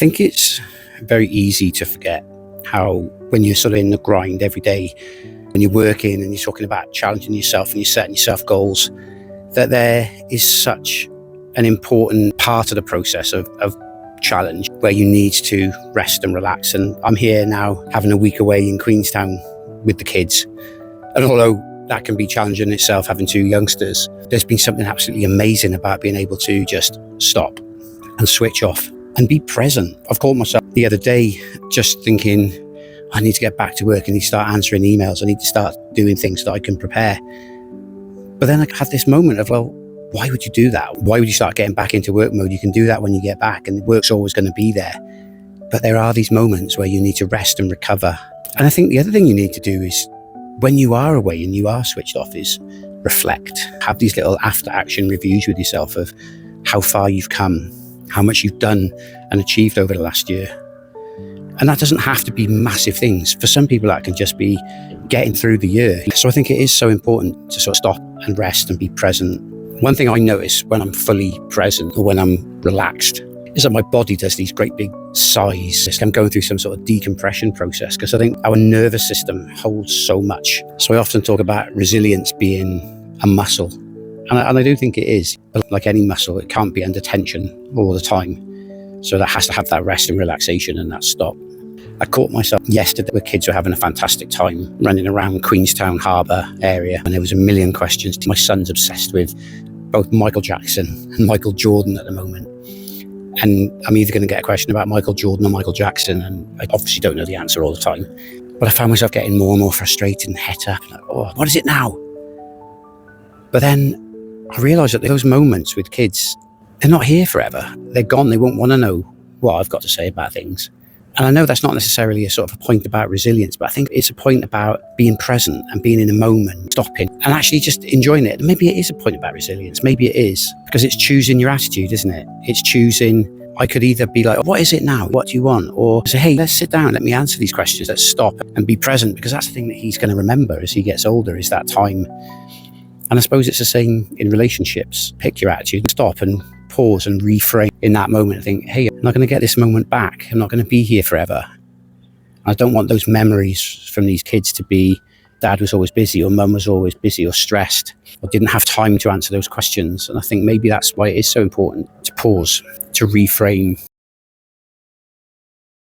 think it's very easy to forget how, when you're sort of in the grind every day, when you're working and you're talking about challenging yourself and you're setting yourself goals, that there is such an important part of the process of challenge where you need to rest and relax. And I'm here now having a week away in Queenstown with the kids. And although that can be challenging in itself, having two youngsters, there's been something absolutely amazing about being able to just stop and switch off and be present. I've caught myself the other day just thinking, I need to get back to work. I need to start answering emails. I need to start doing things that I can prepare. But then I had this moment of, well, why would you do that? Why would you start getting back into work mode? You can do that when you get back, and work's always going to be there. But there are these moments where you need to rest and recover. And I think the other thing you need to do is, when you are away and you are switched off, is reflect. Have these little after action reviews with yourself of how far you've come, how much you've done and achieved over the last year. And that doesn't have to be massive things. For some people, that can just be getting through the year. So I think it is so important to sort of stop and rest and be present. One thing I notice when I'm fully present or when I'm relaxed is that my body does these great big sighs. I'm going through some sort of decompression process, because I think our nervous system holds so much. So I often talk about resilience being a muscle. And I do think it is. But like any muscle, it can't be under tension all the time. So that has to have that rest and relaxation and that stop. I caught myself yesterday where kids were having a fantastic time running around Queenstown Harbour area, and there was a million questions. My son's obsessed with both Michael Jackson and Michael Jordan at the moment. And I'm either going to get a question about Michael Jordan or Michael Jackson, and I obviously don't know the answer all the time. But I found myself getting more and more frustrated and het up. Like, oh, what is it now? But then I realised that those moments with kids, they're not here forever. They're gone. They won't want to know what I've got to say about things. And I know that's not necessarily a sort of a point about resilience, but I think it's a point about being present and being in a moment, stopping and actually just enjoying it. Maybe it is a point about resilience. Maybe it is, because it's choosing your attitude, isn't it? It's choosing. I could either be like, what is it now? What do you want? Or say, hey, let's sit down. Let me answer these questions. Let's stop and be present, because that's the thing that he's going to remember as he gets older, is that time. And I suppose it's the same in relationships. Pick your attitude and stop and pause and reframe in that moment and think, hey, I'm not going to get this moment back. I'm not going to be here forever. I don't want those memories from these kids to be dad was always busy or mum was always busy or stressed or didn't have time to answer those questions. And I think maybe that's why it is so important to pause, to reframe.